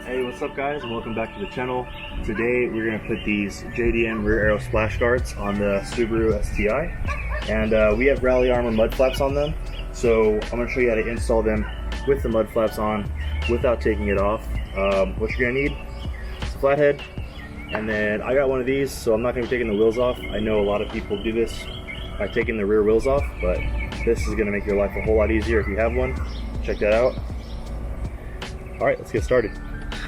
Hey, what's up guys, and welcome back to the channel. Today we're going to put these JDM rear aero splash guards on the Subaru STI, and we have rally armor mud flaps on them, so I'm going to show you how to install them with the mud flaps on without taking it off. What you're going to need is a flathead, and then I got one of these, so I'm not going to be taking the wheels off. I know a lot of people do this by taking the rear wheels off, but this is going to make your life a whole lot easier if you have one. Check that out. Alright, let's get started.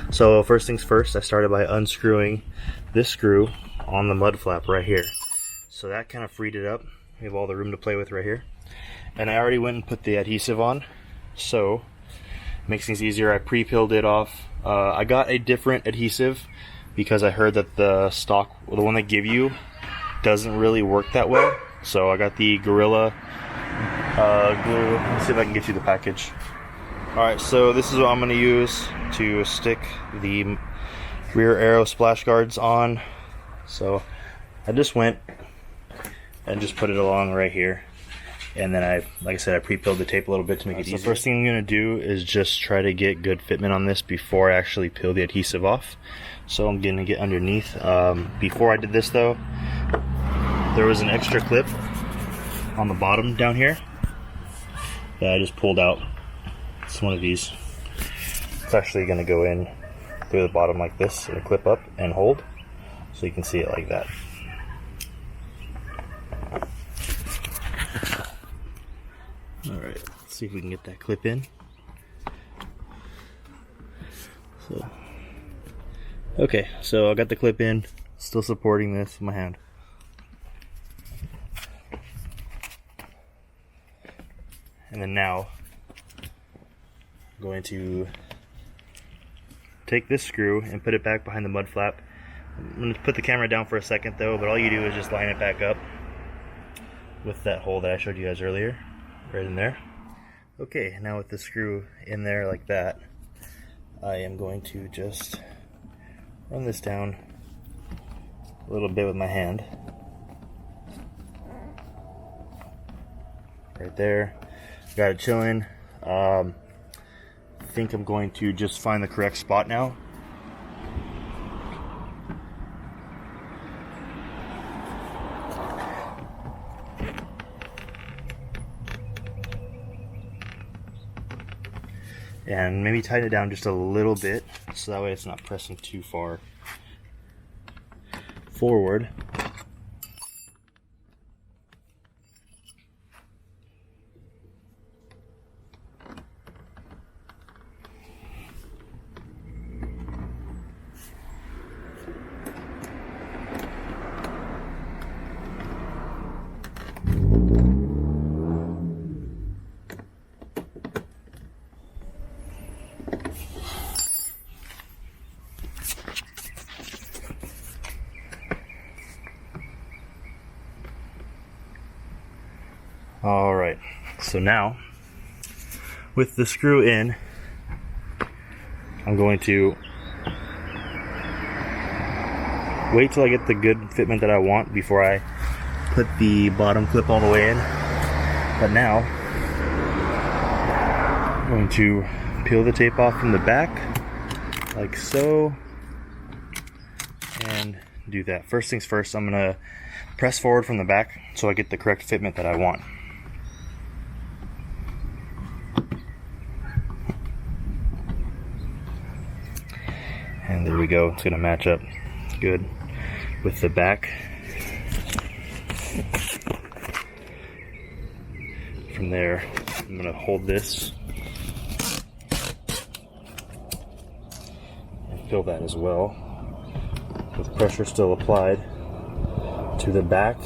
So first things first, I started by unscrewing this screw on the mud flap right here. So that kind of freed it up. We have all the room to play with right here. And I already went and put the adhesive on, so it makes things easier. I pre-peeled it off. I got a different adhesive because I heard that the stock, the one they give you, doesn't really work that well. So I got the Gorilla glue. Let's see if I can get you the package. Alright, so this is what I'm going to use to stick the rear aero splash guards on. So I just went and just put it along right here, and then like I said, I pre-peeled the tape a little bit to make it easier. So first thing I'm going to do is just try to get good fitment on this before I actually peel the adhesive off. So I'm going to get underneath. Before I did this though, there was an extra clip on the bottom down here that I just pulled out. It's one of these. It's actually going to go in through the bottom like this and clip up and hold, so you can see it like that. Alright, let's see if we can get that clip in. Okay, so I got the clip in, still supporting this with my hand. And then now I'm going to take this screw and put it back behind the mud flap. I'm going to put the camera down for a second though, but all you do is just line it back up with that hole that I showed you guys earlier, right in there. Okay, now with the screw in there like that, I am going to just run this down a little bit with my hand. Right there. Got it chilling. I think I'm going to just find the correct spot now. And maybe tighten it down just a little bit so that way it's not pressing too far forward. Alright, so now with the screw in, I'm going to wait till I get the good fitment that I want before I put the bottom clip all the way in. But now I'm going to peel the tape off from the back like so, and do that. First things first, I'm going to press forward from the back so I get the correct fitment that I want. And there we go, it's going to match up good with the back. From there, I'm going to hold this and fill that as well, with pressure still applied to the back.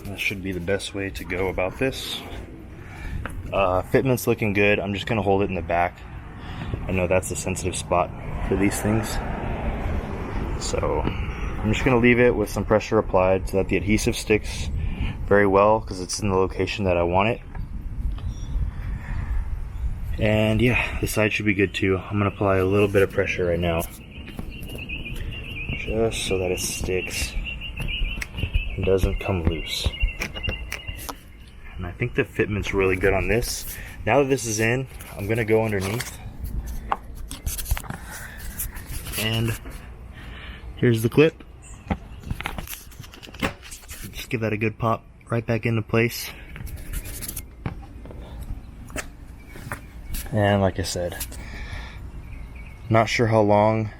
That should be the best way to go about this. Fitment's looking good. I'm just going to hold it in the back. I know that's a sensitive spot for these things, so I'm just going to leave it with some pressure applied so that the adhesive sticks very well, because it's in the location that I want it. And yeah, the side should be good too. I'm going to apply a little bit of pressure right now, just so that it sticks and doesn't come loose. And I think the fitment's really good on this. Now that this is in, I'm gonna go underneath. And here's the clip. Just give that a good pop right back into place. And like I said, not sure how long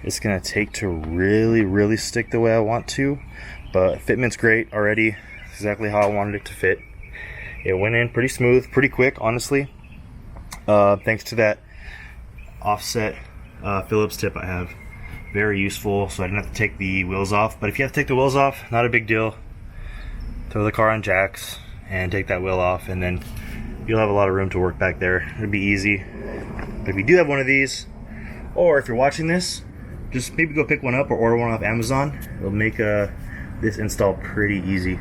it's gonna take to really stick the way I want to, but fitment's great already. Exactly how I wanted it to fit. It went in pretty smooth, pretty quick, honestly. Thanks to that offset Phillips tip I have. Very useful, so I didn't have to take the wheels off. But if you have to take the wheels off, not a big deal. Throw the car on jacks and take that wheel off, and then you'll have a lot of room to work back there. It'll be easy. But if you do have one of these, or if you're watching this, just maybe go pick one up or order one off Amazon. It'll make this install pretty easy.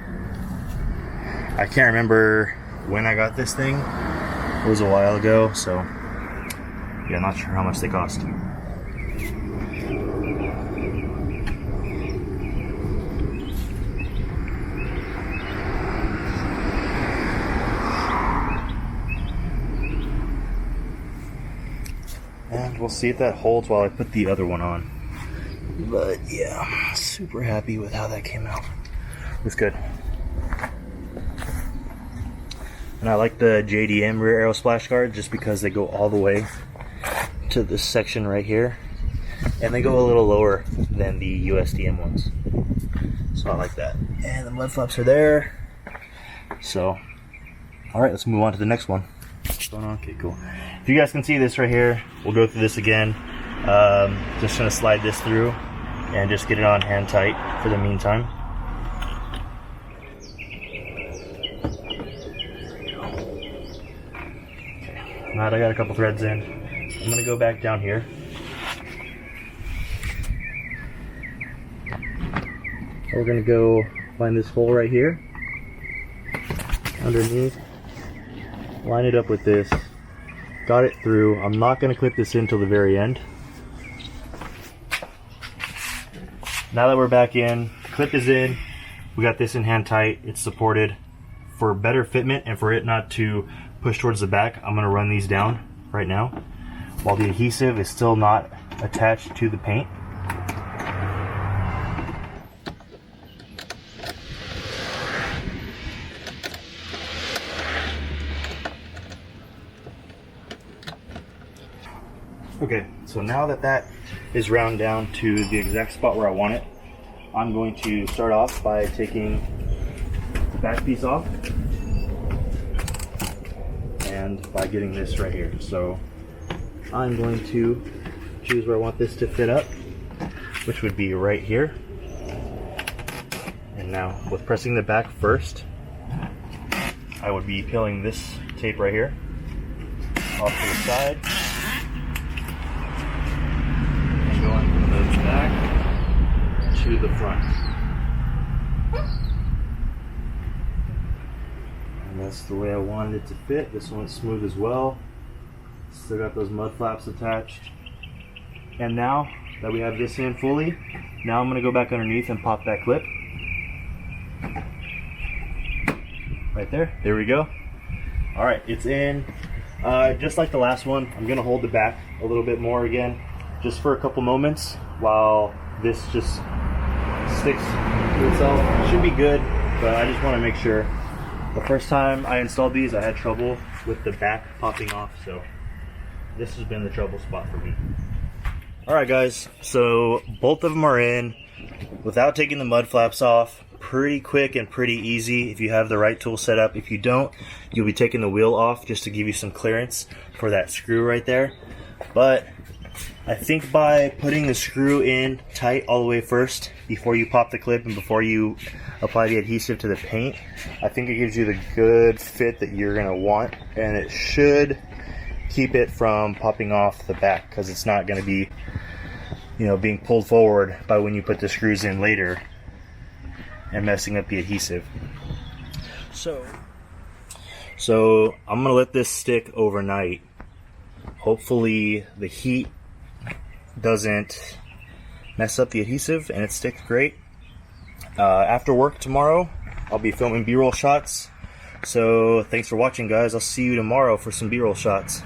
I can't remember when I got this thing. It was a while ago, so yeah, not sure how much they cost. And we'll see if that holds while I put the other one on. But yeah, super happy with how that came out. It's good. And I like the JDM rear aero splash guard just because they go all the way to this section right here. And they go a little lower than the USDM ones. So I like that. And the mud flaps are there. So, alright, let's move on to the next one. What's going on? Okay, cool. If you guys can see this right here, we'll go through this again. Just gonna slide this through and just get it on hand tight for the meantime. Alright, I got a couple threads in. I'm gonna go back down here. We're gonna go find this hole right here underneath, line it up with this, got it through. I'm not gonna clip this in till the very end. Now that we're back in, clip is in, we got this in hand tight, it's supported. For better fitment and for it not to push towards the back, I'm gonna run these down right now while the adhesive is still not attached to the paint. Okay, so now that that is round down to the exact spot where I want it, I'm going to start off by taking the back piece off and by getting this right here. So I'm going to choose where I want this to fit up, which would be right here. And now with pressing the back first, I would be peeling this tape right here off to the side and going from the back to the front. And that's the way I wanted it to fit. This one's smooth as well. Still got those mud flaps attached. And now that we have this in fully, now I'm going to go back underneath and pop that clip. Right there. There we go. Alright, it's in. Just like the last one, I'm going to hold the back a little bit more again, just for a couple moments while this just sticks to itself. It should be good, but I just want to make sure. The first time I installed these, I had trouble with the back popping off, so this has been the trouble spot for me. Alright guys, so both of them are in without taking the mud flaps off. Pretty quick and pretty easy if you have the right tool set up. If you don't, you'll be taking the wheel off just to give you some clearance for that screw right there. But I think by putting the screw in tight all the way first before you pop the clip and before you apply the adhesive to the paint, I think it gives you the good fit that you're going to want, and it should keep it from popping off the back because it's not going to be, you know, being pulled forward by when you put the screws in later and messing up the adhesive. So I'm gonna let this stick overnight. Hopefully the heat doesn't mess up the adhesive and it sticks great. After work tomorrow, I'll be filming B-roll shots. So thanks for watching, guys. I'll see you tomorrow for some B-roll shots.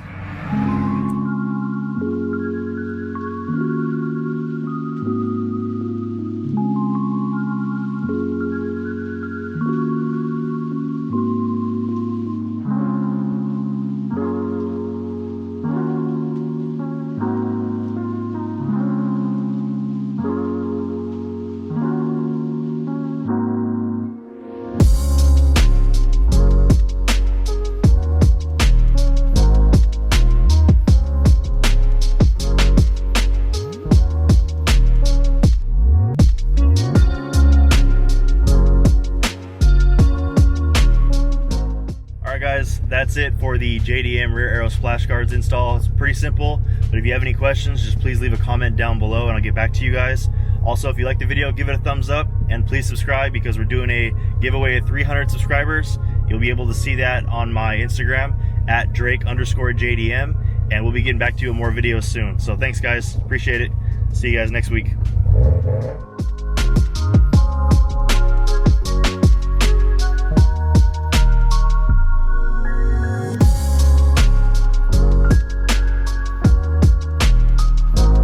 Guys, that's it for the JDM rear aero splash guards install. It's pretty simple, but if you have any questions, just please leave a comment down below and I'll get back to you guys. Also, if you like the video, give it a thumbs up and please subscribe, because we're doing a giveaway at 300 subscribers. You'll be able to see that on my Instagram at Drake_JDM, and we'll be getting back to you with more videos soon. So thanks, guys, appreciate it. See you guys next week.